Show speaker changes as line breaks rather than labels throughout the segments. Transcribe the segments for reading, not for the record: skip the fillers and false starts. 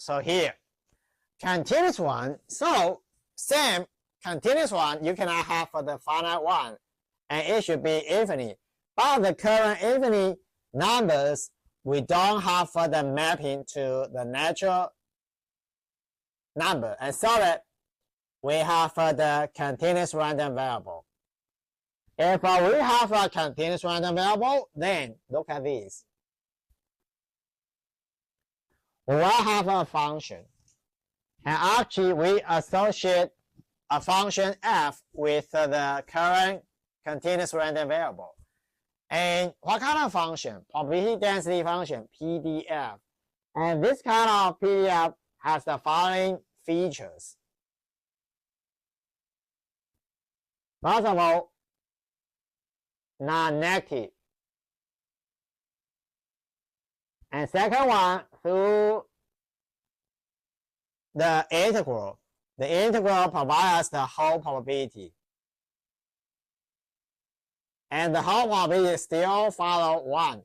So here, continuous one. So same continuous one, you cannot have for the finite one, and it should be infinite. But the current infinite numbers, we don't have for the mapping to the natural number, and so that we have for the continuous random variable. If we have a continuous random variable, then look at this. We will have a function, and actually we associate a function f with the current continuous random variable. And what kind of function? Probability density function, PDF. And this kind of PDF has the following features. First of all, non-negative. And second one, through the integral. The integral provides us the whole probability. And the whole probability still follow 1.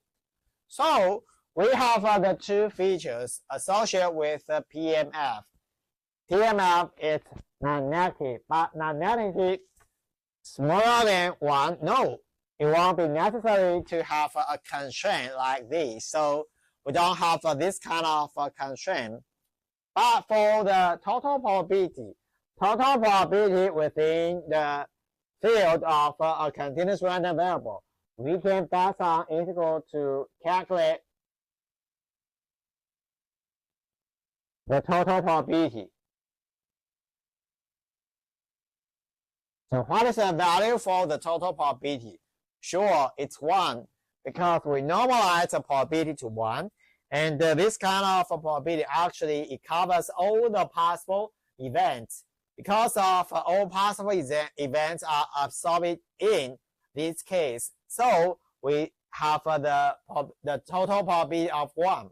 So we have the two features associated with the PMF. PMF is non-negative, but non-negative smaller than 1. No, it won't be necessary to have a constraint like this. So we don't have this kind of constraint. But for the total probability within the field of a continuous random variable, we can pass on integral to calculate the total probability. So what is the value for the total probability? Sure, it's 1, because we normalize the probability to 1. And this kind of probability actually it covers all the possible events. Because of all possible events are absorbed in this case. So we have the total probability of 1.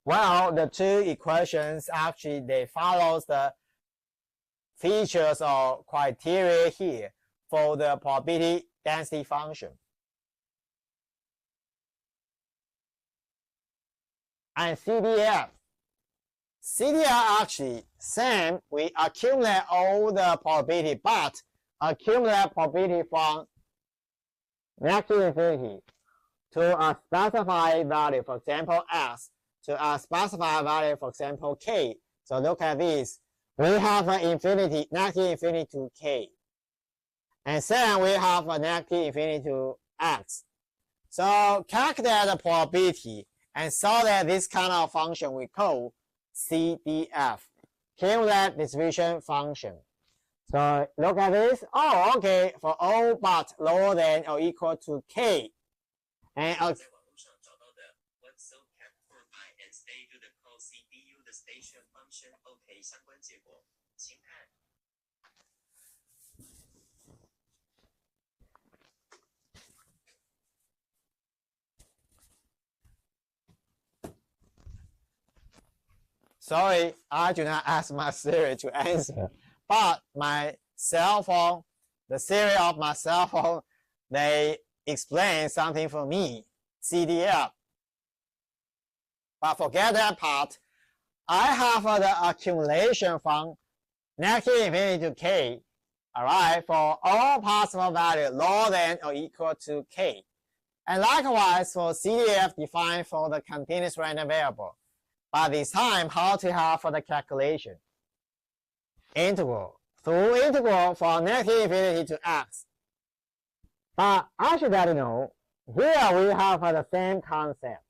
Well, the two equations actually they follow the features or criteria here for the probability density function. And CDF. CDF actually same, we accumulate all the probability, but accumulate probability from negative infinity to a specified value, for example S, to a specified value, for example K. So look at this. We have an infinity, negative infinity to K. And then we have a negative infinity to X. So calculate the probability and so that this kind of function we call CDF, cumulative distribution function. So look at this. Oh, okay. For all but lower than or equal to K. And sorry, I do not ask my Siri to answer, but my cell phone, the Siri of my cell phone, they explain something for me, CDF. But forget that part. I have the accumulation from negative infinity to K, alright, for all possible values lower than or equal to K. And likewise for CDF defined for the continuous random variable. But this time, how to have for the calculation? Integral. Through integral from negative infinity to X. But I should let you know, here we have the same concept.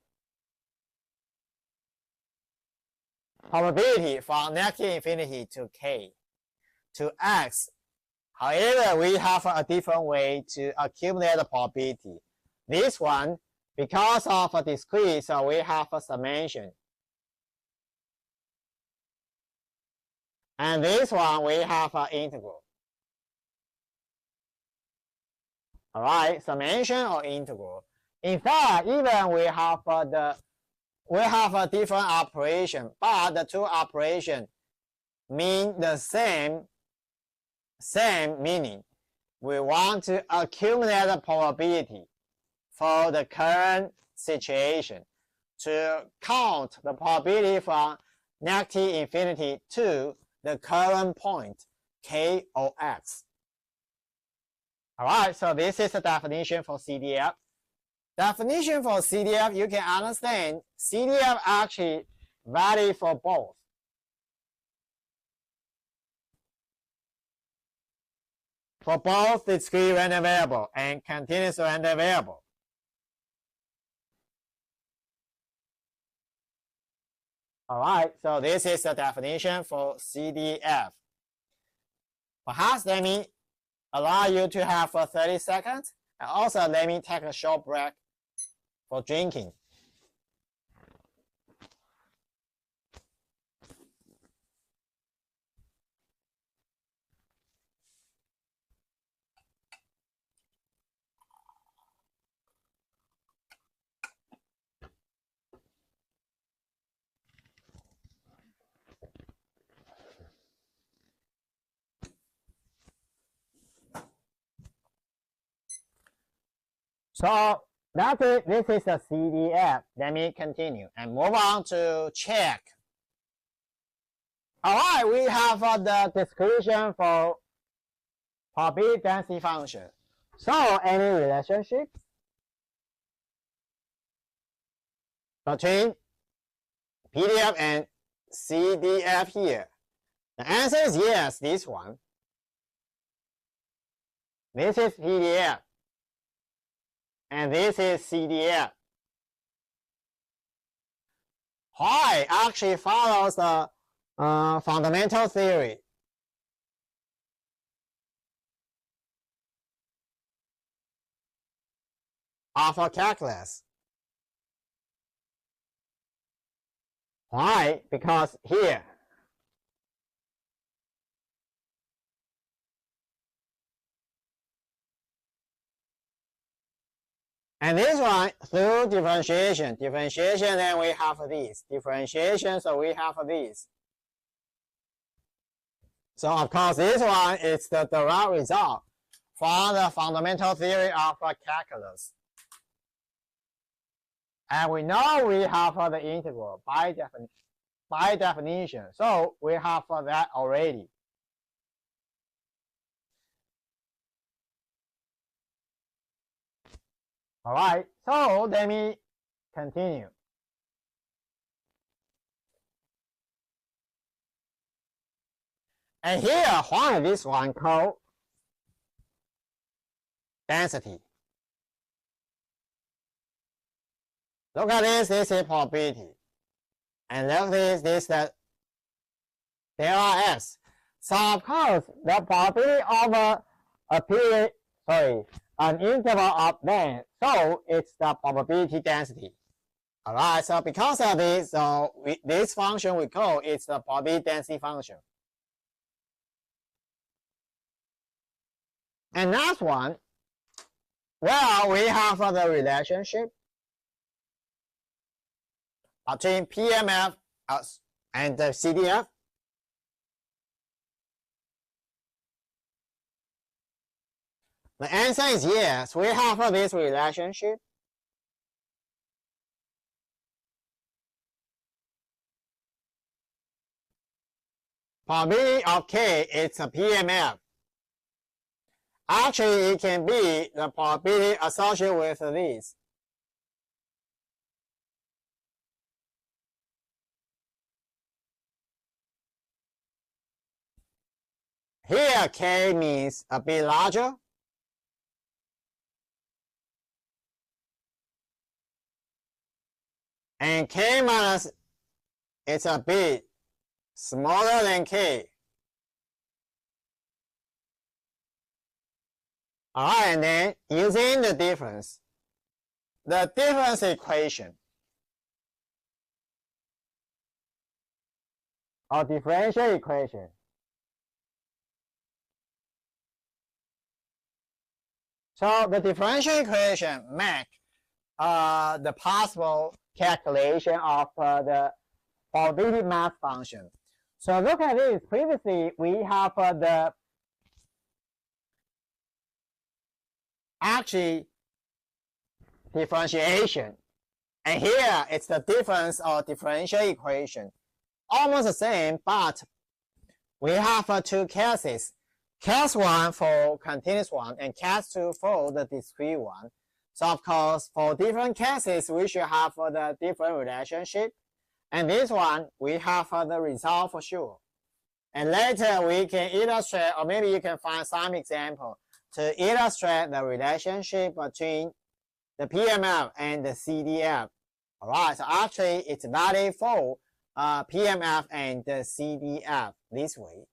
Probability from negative infinity to K to X. However, we have a different way to accumulate the probability. This one, because of a discrete, so we have a summation. And this one, we have an integral. Alright, summation or integral. In fact, even we have a different operation, but the two operations mean the same meaning. We want to accumulate the probability for the current situation. to count the probability from negative infinity to the current point, K or X. All right, so this is the definition for CDF. Definition for CDF, you can understand CDF actually valid for both. For both discrete random variable and continuous random variable. All right, so this is the definition for CDF. Perhaps let me allow you to have 30 seconds, and also let me take a short break for drinking. So that's it. This is the CDF. Let me continue and move on to check. All right, we have the description for probability density function. So any relationship between PDF and CDF here? The answer is yes, this one. This is PDF. And this is CDF. Huei actually follows the fundamental theory. Of a calculus. Why? Because here, and this one through differentiation. Differentiation, then we have this. Differentiation, so we have this. So of course, this one is the direct result from the fundamental theory of calculus. And we know we have the integral by definition. So we have that already. All right, so let me continue. And here, why this one called density? Look at this is probability. And look at this is the delta S. So of course, the probability of a period, an interval of length, so it's the probability density. All right, so because of this, so this function we call it's the probability density function. And last one, well, we have the relationship between PMF and the CDF. The answer is yes, we have this relationship. Probability of K is a PMF. Actually, it can be the probability associated with this. Here, K means a bit larger. And K minus is a bit smaller than K. All right, and then using the difference equation or differential equation. So the differential equation make the possible calculation of the probability mass function. So look at this. Previously, we have the actually differentiation, And here it's the difference or differential equation. Almost the same, but we have two cases. Case 1 for continuous one and case 2 for the discrete one. So of course, for different cases, we should have the different relationship. And this one, we have the result for sure. And later we can illustrate, or maybe you can find some example to illustrate the relationship between the PMF and the CDF. Alright, so actually it's valid for PMF and the CDF this way.